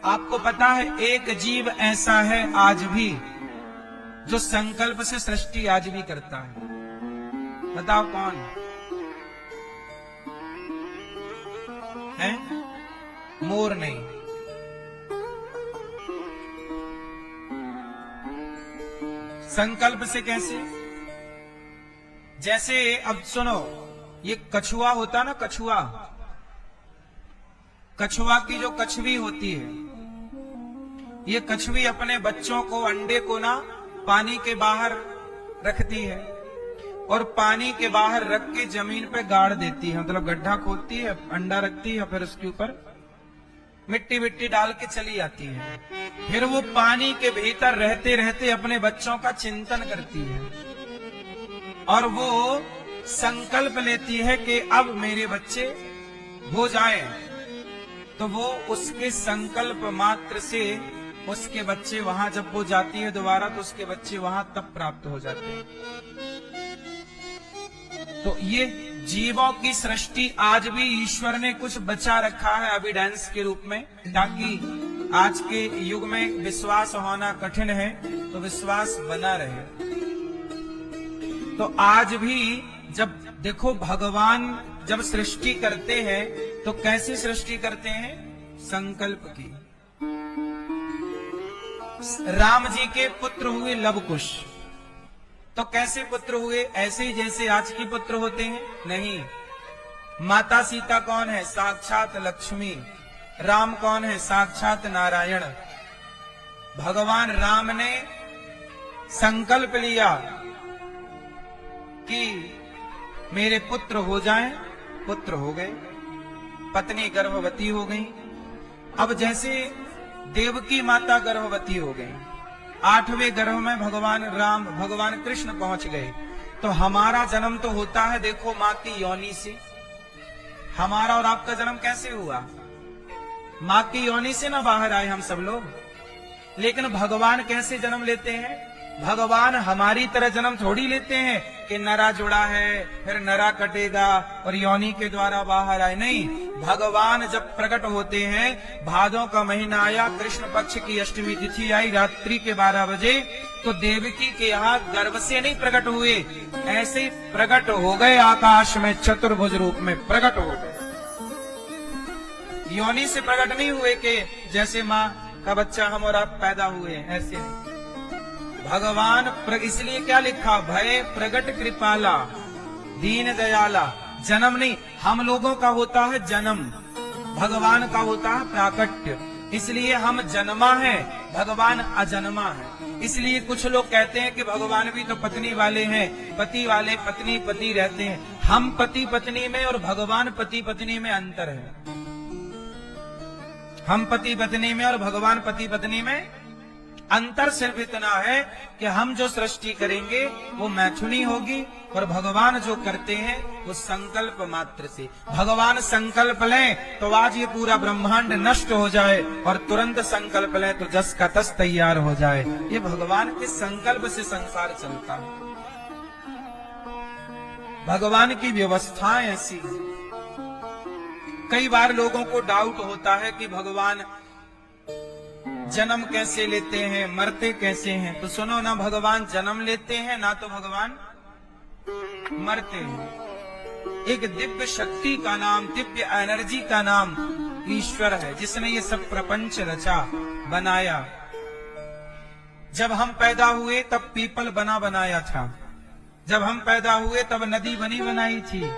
आपको पता है एक जीव ऐसा है आज भी जो संकल्प से सृष्टि आज भी करता है। बताओ कौन है? मोर नहीं। संकल्प से कैसे? जैसे अब सुनो, ये कछुआ होता ना, कछुआ, कछुआ की जो कछवी होती है, ये कछवी अपने बच्चों को, अंडे को ना पानी के बाहर रखती है और पानी के बाहर रख के जमीन पे गाड़ देती है, मतलब गड्ढा खोदती है, अंडा रखती है, फिर उसके ऊपर मिट्टी विट्टी डाल के चली जाती है। फिर वो पानी के भीतर रहते रहते अपने बच्चों का चिंतन करती है और वो संकल्प लेती है कि अब मेरे बच्चे हो जाएं, तो वो उसके संकल्प मात्र से उसके बच्चे वहां जब वो जाती है दोबारा, तो उसके बच्चे वहां तब प्राप्त हो जाते हैं। तो ये जीवों की सृष्टि आज भी ईश्वर ने कुछ बचा रखा है एविडेंस के रूप में, ताकि आज के युग में विश्वास होना कठिन है तो विश्वास बना रहे। तो आज भी जब देखो, भगवान जब सृष्टि करते हैं तो कैसी सृष्टि करते हैं? संकल्प की। राम जी के पुत्र हुए लवकुश, तो कैसे पुत्र हुए? ऐसे ही जैसे आज की पुत्र होते हैं? नहीं। माता सीता कौन है? साक्षात लक्ष्मी। राम कौन है? साक्षात नारायण। भगवान राम ने संकल्प लिया कि मेरे पुत्र हो जाएं, पुत्र हो गए, पत्नी गर्भवती हो गई। अब जैसे देवकी माता गर्भवती हो गई, 8वें गर्भ में भगवान राम, भगवान कृष्ण पहुंच गए। तो हमारा जन्म तो होता है देखो माँ की योनि से। हमारा और आपका जन्म कैसे हुआ? माँ की योनि से ना बाहर आए हम सब लोग। लेकिन भगवान कैसे जन्म लेते हैं? भगवान हमारी तरह जन्म थोड़ी लेते हैं कि नरा जुड़ा है फिर नरा कटेगा और योनि के द्वारा बाहर आए। नहीं, भगवान जब प्रकट होते हैं, भादों का महीना आया, कृष्ण पक्ष की अष्टमी तिथि आई, रात्रि के 12 बजे, तो देवकी के यहाँ गर्भ से नहीं प्रकट हुए, ऐसे ही प्रकट हो गए आकाश में, चतुर्भुज रूप में प्रकट हो गए। योनि से प्रकट नहीं हुए कि जैसे माँ का बच्चा हम और आप पैदा हुए, ऐसे नहीं। भगवान इसलिए क्या लिखा? भय प्रगट कृपाला दीन दयाला। जन्म नहीं, हम लोगों का होता है जन्म, भगवान का होता है प्राकट्य। इसलिए हम जन्मा है, भगवान अजन्मा है। इसलिए कुछ लोग कहते हैं कि भगवान भी तो पत्नी वाले हैं, पति वाले पत्नी पति रहते हैं। हम पति पत्नी में और भगवान पति पत्नी में अंतर है। हम पति पत्नी में और भगवान पति पत्नी में अंतर सिर्फ इतना है कि हम जो सृष्टि करेंगे वो मैथुनी होगी और भगवान जो करते हैं वो संकल्प मात्र से। भगवान संकल्प लें तो आज ये पूरा ब्रह्मांड नष्ट हो जाए और तुरंत संकल्प लें तो जस का तस तैयार हो जाए। ये भगवान के संकल्प से संसार चलता है। भगवान की व्यवस्था ऐसी है। कई बार लोगों को डाउट होता है कि भगवान जन्म कैसे लेते हैं, मरते कैसे हैं? तो सुनो ना, भगवान जन्म लेते हैं ना तो भगवान मरते हैं। एक दिव्य शक्ति का नाम, दिव्य एनर्जी का नाम ईश्वर है, जिसने ये सब प्रपंच रचा, बनाया। जब हम पैदा हुए तब पीपल बना बनाया था। जब हम पैदा हुए तब नदी बनी बनाई थी।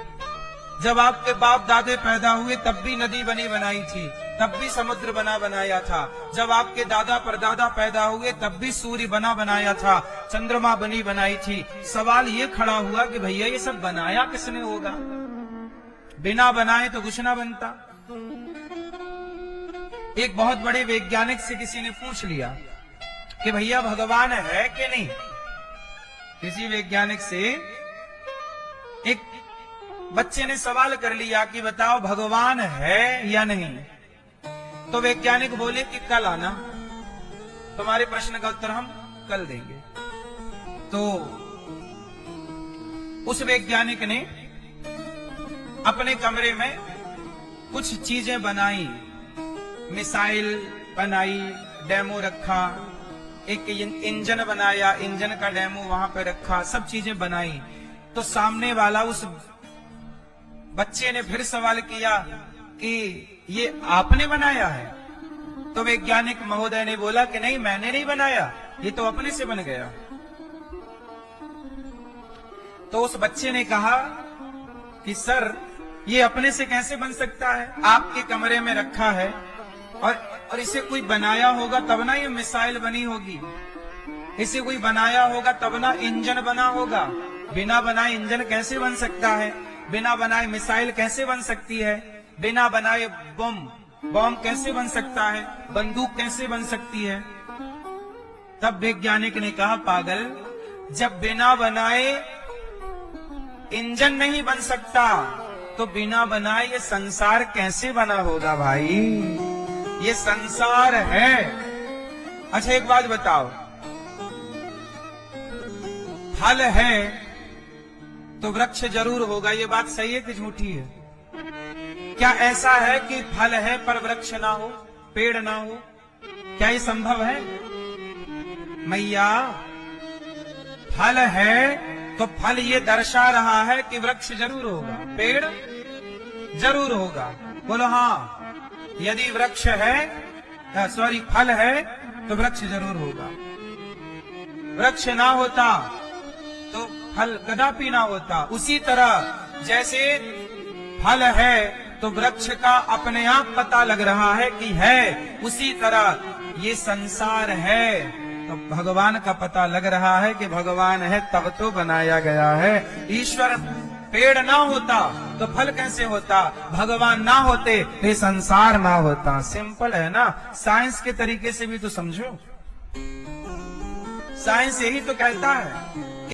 जब आपके बाप दादे पैदा हुए तब भी नदी बनी बनाई थी, तब भी समुद्र बना बनाया था। जब आपके दादा परदादा पैदा हुए तब भी सूर्य बना बनाया था, चंद्रमा बनी बनाई थी। सवाल ये खड़ा हुआ कि भैया ये सब बनाया किसने होगा? बिना बनाए तो कुछ ना बनता। एक बहुत बड़े वैज्ञानिक से किसी ने पूछ लिया कि भैया भगवान है कि नहीं? किसी वैज्ञानिक से एक बच्चे ने सवाल कर लिया कि बताओ भगवान है या नहीं? तो वैज्ञानिक बोले कि कल आना, तुम्हारे प्रश्न का उत्तर हम कल देंगे। तो उस वैज्ञानिक ने अपने कमरे में कुछ चीजें बनाई, मिसाइल, बनाई, डेमो रखा, एक इंजन बनाया, इंजन का डेमो वहां पे रखा, सब चीजें बनाई। तो सामने वाला उस बच्चे ने फिर सवाल किया कि ये आपने बनाया है? तो वैज्ञानिक महोदय ने बोला कि नहीं, मैंने नहीं बनाया, ये तो अपने से बन गया। तो उस बच्चे ने कहा कि सर, ये अपने से कैसे बन सकता है? आपके कमरे में रखा है और इसे कोई बनाया होगा तब ना ये मिसाइल बनी होगी, इसे कोई बनाया होगा तब ना इंजन बना होगा। बिना बनाए इंजन कैसे बन सकता है? बिना बनाए मिसाइल कैसे बन सकती है? बिना बनाए बम कैसे बन सकता है? बंदूक कैसे बन सकती है? तब वैज्ञानिक ने कहा, पागल, जब बिना बनाए इंजन नहीं बन सकता तो बिना बनाए ये संसार कैसे बना होगा भाई? ये संसार है। अच्छा एक बात बताओ, फल है तो वृक्ष जरूर होगा, ये बात सही है कि झूठी है? क्या ऐसा है कि फल है पर वृक्ष ना हो, पेड़ ना हो? क्या ये संभव है? मैया, फल है तो फल ये दर्शा रहा है कि वृक्ष जरूर होगा, पेड़ जरूर होगा। बोलो हाँ, यदि वृक्ष है, सॉरी, फल है तो वृक्ष जरूर होगा। वृक्ष ना होता तो फल कदापि ना होता। उसी तरह जैसे फल है तो वृक्ष का अपने आप पता लग रहा है कि है, उसी तरह ये संसार है तो भगवान का पता लग रहा है कि भगवान है तब तो बनाया गया है। ईश्वर, पेड़ ना होता तो फल कैसे होता? भगवान ना होते तो ये संसार ना होता। सिंपल है ना? साइंस के तरीके से भी तो समझो, साइंस यही तो कहता है।